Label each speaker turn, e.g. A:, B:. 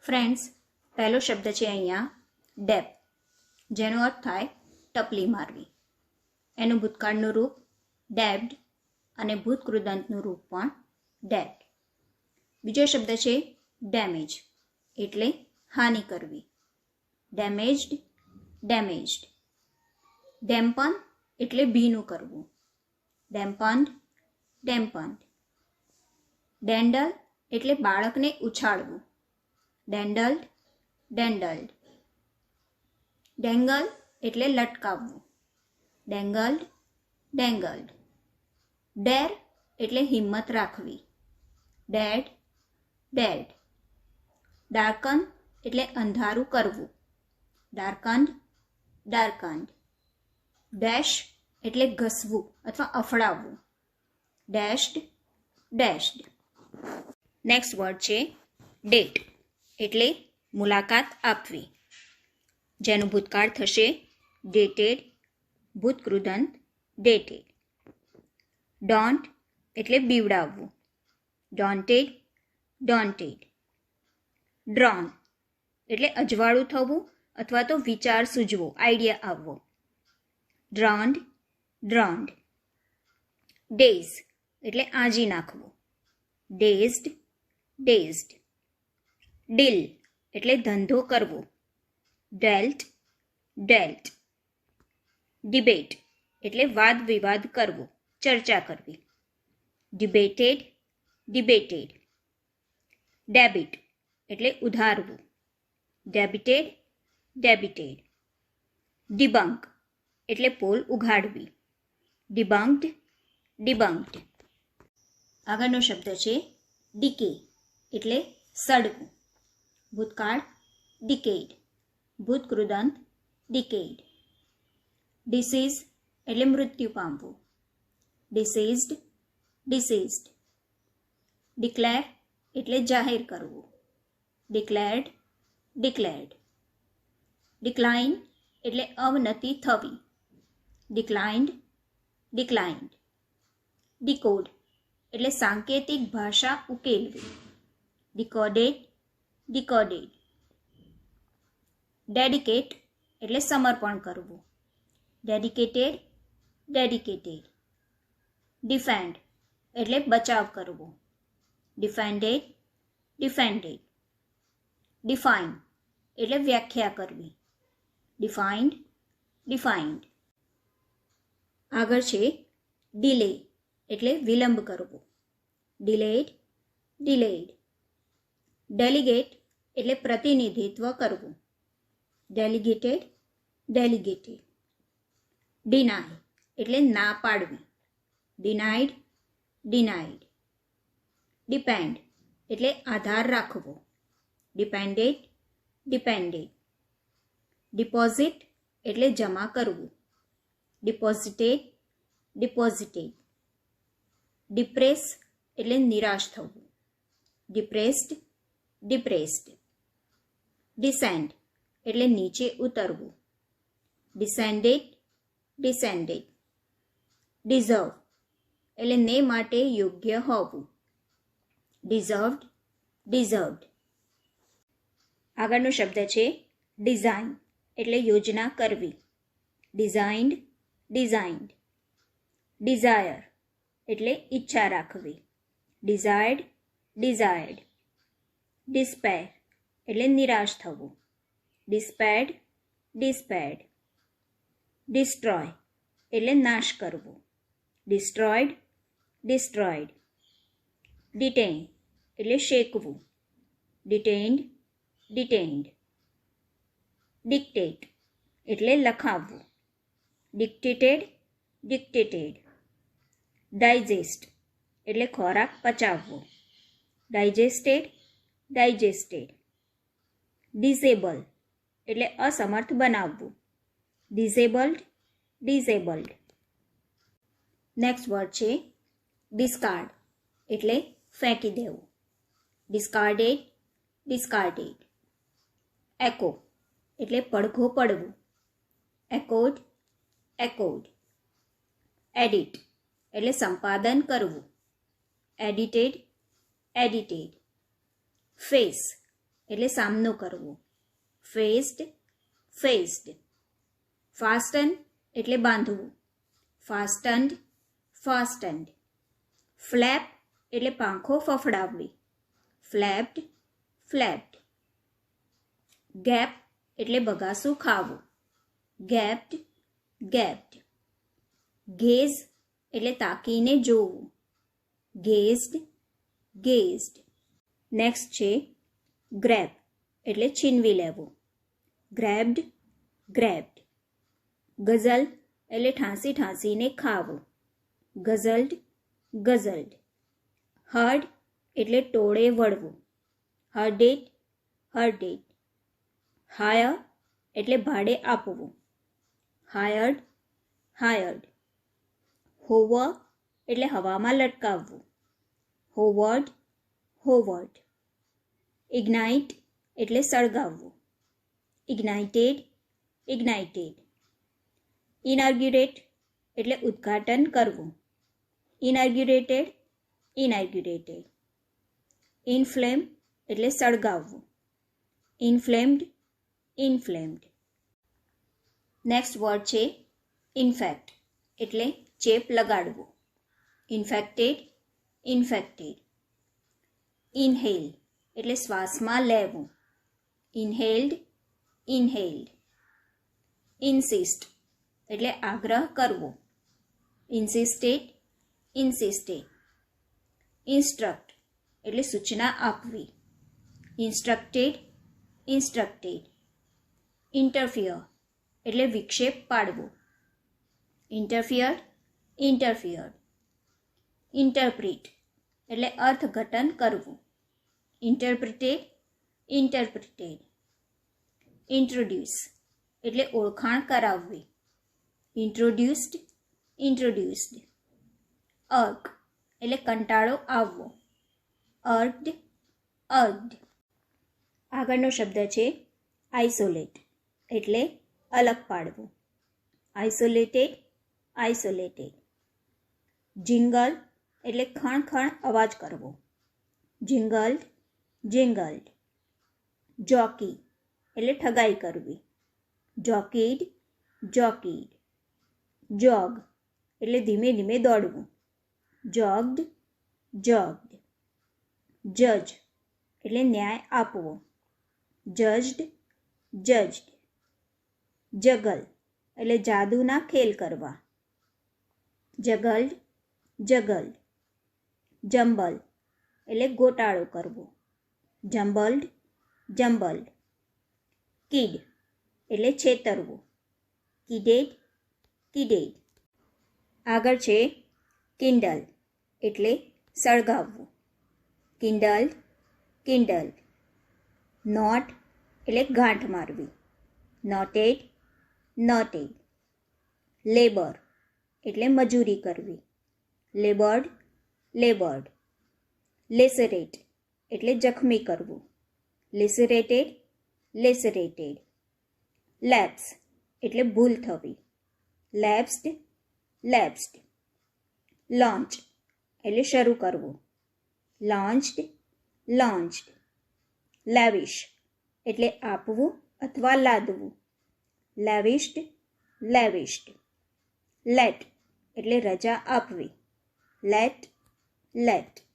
A: Friends, પહેલો શબ્દ છે અહીંયા ડેપ, જેનો અર્થ થાય ટપલી મારવી. એનું ભૂતકાળનું રૂપ ડેબ્ડ અને ભૂતકૃદંતનું રૂપ પણ ડેબ્ડ. બીજો શબ્દ છે ડેમેજ, એટલે હાનિ કરવી. Damaged, damaged. ડેમ્પન એટલે ભીનું કરવું. ડેમ્પન્ડ, ડેમ્પન્ડ. ડેન્ડલ એટલે બાળકને ઉછાળવું. ડેન્ડલ્ડ, ડેન્ડલ્ડ. ડેંગલ એટલે લટકાવવું. ડેંગલ્ડ, ડેંગલ્ડ. ડેર એટલે હિંમત રાખવી. Dead, dead. ડાર્કન એટલે અંધારું કરવું. ડાર્કન્ડ, ડાર્કન્ડ. ડેશ એટલે ઘસવું અથવા અફડાવવું. Dashed, dashed. નેક્સ્ટ વર્ડ છે ડેટ, એટલે મુલાકાત આપવી, જેનું ભૂતકાળ થશે ડેટેડ, ભૂતકૃદંત ડેટેડ. ડોન્ટ એટલે બીવડાવવું. ડોન્ટેડ, ડોન્ટેડ. ડ્રોન એટલે અજવાળું થવું અથવા તો વિચાર સૂઝવો, આઈડિયા આવવો. ડ્રોન્ડ, ડ્રોન્ડ. ડેઝ એટલે આંજી નાખવું. ડેઝડ, ડેઝડ. ડીલ એટલે ધંધો કરવો. ડેલ્ટ, ડેલ્ટ. ડિબેટ એટલે વાદ વિવાદ કરવો, ચર્ચા કરવી. ડિબેટેડ, ડિબેટેડ. ડેબિટ એટલે ઉધારવું. ડેબિટેડ, ડેબિટેડ. ડિબંક એટલે પોલ ઉઘાડવી. ડિબંક્ડ, ડિબંક્ડ. આગળનો શબ્દ છે ડીકે, એટલે સડવું. ભૂતકાળ ડિકેડ, ભૂતકૃદંત ડિકેડ. ડિસીઝ એટલે મૃત્યુ પામવું. ડિસીઝડ, ડિસીઝડ. ડિક્લેર એટલે જાહેર કરવું. Declared, declared. ડિક્લાઇન એટલે અવનતિ થવી. ડિક્લાઇન્ડ, ડિક્લાઇન્ડ. ડિકોડ એટલે સાંકેતિક ભાષા ઉકેલવી. ડિકોડેડ, ડિકોડેડ. ડેડિકેટ એટલે સમર્પણ કરવું. Dedicated, dedicated. ડિફેન્ડ એટલે બચાવ કરવો. ડિફેન્ડેડ, ડિફેન્ડેડ. ડિફાઇન એટલે વ્યાખ્યા કરવી. Defined, defined. આગળ છે ડિલે, એટલે વિલંબ કરવો. Delayed, delayed. ડેલિગેટ એટલે પ્રતિનિધિત્વ કરવું. ડેલિગેટેડ, ડેલિગેટેડ. ડિનાય એટલે ના પાડવી. Denied, denied. ડિપેન્ડ એટલે આધાર રાખવો. Depended, depended. ડિપોઝિટ એટલે જમા કરવું. ડિપોઝિટેડ, ડિપોઝિટેડ. ડિપ્રેસ એટલે નિરાશ થવું. Depressed, depressed. ડિસેન્ડ એટલે નીચે ઉતરવું. ડિસેન્ડેડ, ડિસેન્ડેડ. ડિઝર્વ એટલે ને માટે યોગ્ય હોવું. ડિઝર્વડ, ડિઝર્વડ. આગળનો શબ્દ છે ડિઝાઇન, એટલે યોજના કરવી. Designed, designed. ડિઝાયર એટલે ઈચ્છા રાખવી. Desired, desired. ડિસ્પેર એટલે નિરાશ થવું. ડિસ્પેર્ડ, ડિસ્પેર્ડ. ડિસ્ટ્રોય એટલે નાશ કરવો. ડિસ્ટ્રોયડ, ડિસ્ટ્રોયડ. ડિટેઇન એટલે શેકવું. ડિટેઇન્ડ, ડિટેઇન્ડ. ડિક્ટેટ એટલે લખાવવું. ડિક્ટેટેડ, ડિક્ટેટેડ. ડાયજેસ્ટ એટલે ખોરાક પચાવવો. ડાયજેસ્ટેડ, ડાયજેસ્ટેડ. ડિસેબલ એટલે અસમર્થ બનાવવું. Disabled, disabled. નેક્સ્ટ વર્ડ છે ડિસ્કાર્ડ, એટલે ફેંકી દેવું. ડિસ્કાર્ડેડ, ડિસ્કાર્ડેડ. એકો એટલે પડઘો પડવું. Echoed, echoed. એડિટ એટલે સંપાદન કરવું. Edited, edited. ફેસ એટલે સામનો કરવો. Faced, faced. ફાસ્ટન એટલે બાંધવું. ફાસ્ટન્ડ, ફાસ્ટન્ડ. ફ્લેપ એટલે પાંખો ફફડાવવી. ફ્લેપ્ડ, ફ્લેપ્ડ. ગેપ એટલે બગાસું ખાવું. ગેપ્ડ, ગેપ્ડ. ગેઝ એટલે તાકીને જોવું. ગેઝડ, ગેઝડ. નેક્સ્ટ છે ગ્રેબ એટલે છીનવી લેવું. Grabbed, grabbed. ગઝલ એટલે ઠાંસી ઠાંસીને ખાવું. ગઝલ્ડ, ગઝલ્ડ. હર્ડ એટલે ટોળે વળવું. હર્ડેડ, હર્ડેડ. હાયર એટલે ભાડે આપવું. Hired, hired. હોવર એટલે હવામાં લટકાવવું. Howard, Howard. ઇગ્નાઇટ એટલે સળગાવવું. ઇગ્નાઇટેડ, ઇગ્નાઇટેડ. ઇનાર્ગ્યુરેટ એટલે ઉદ્ઘાટન કરવું. ઇનાર્ગ્યુરેટેડ, ઇનાર્ગ્યુરેટેડ. ઇનફ્લેમ એટલે સળગાવવું. ઇનફ્લેમ્ડ, ઇનફ્લેમ્ડ. નેક્સ્ટ વર્ડ છે ઇન્ફેક્ટ એટલે ચેપ લગાડવું. Infected, infected. ઇન્હેલ એટલે શ્વાસમાં લેવું. ઇન્હેલ્ડ, ઇન્હેલ્ડ. ઇન્સિસ્ટ એટલે આગ્રહ કરવો. ઇન્સિસ્ટેડ, ઇન્સિસ્ટેડ. ઇન્સ્ટ્રક્ટ એટલે સૂચના આપવી. ઇન્સ્ટ્રક્ટેડ, ઇન્સ્ટ્રક્ટેડ. ઇન્ટરફિયર એટલે વિક્ષેપ પાડવો. ઇન્ટરફિયર્ડ, ઇન્ટરફિયર્ડ. ઇન્ટરપ્રિટ એટલે અર્થઘટન કરવું. ઇન્ટરપ્રિટેડ, ઇન્ટરપ્રિટેડ. ઇન્ટ્રોડ્યુસ એટલે ઓળખાણ કરાવવી. Introduced, introduced. અર્ક એટલે કંટાળો આવવો. અર્ક્ડ, અર્ક્ડ. આગળનો શબ્દ છે આઇસોલેટ એટલે અલગ પાડવું. Isolated, isolated. જિંગલ એટલે ખણ ખણ અવાજ કરવો. જિંગલ્ડ, જિંગલ્ડ. જોકી એટલે ઠગાઈ કરવી. જોકીડ, જોકીડ. જોગ એટલે ધીમે ધીમે દોડવું. જોગ્ડ, જોગ્ડ. જજ એટલે ન્યાય આપવો. જજ્ડ, જજ્ડ. જગલ એટલે જાદુના ખેલ કરવા. જગલ્ડ, જગલ્ડ. જંબલ એટલે ગોટાળો કરવો. જંબલ્ડ, જંબલ્ડ. કિડ એટલે છેતરવું. કિડેડ, કિડેડ. આગળ છે કિન્ડલ એટલે સળગાવવું. કિન્ડલ્ડ, કિન્ડલ્ડ. નોટ એટલે ગાંઠ મારવી. Noted, noted. લેબર એટલે મજૂરી કરવી. લેબર્ડ, લેબર્ડ. લેસરેટ એટલે જખમી કરવું. લેસરેટેડ, લેસરેટેડ. લેપ્સ એટલે ભૂલ થવી. લેપ્સ્ડ, લેપ્સ્ડ. લોન્ચ એટલે શરૂ કરવું. લોન્ચ્ડ, લોન્ચ્ડ. લેવિશ એટલે આપવું અથવા લાદવું. લેવિશ્ડ, લેવિશ્ડ. લેટ એટલે રજા આપવી. Let, late.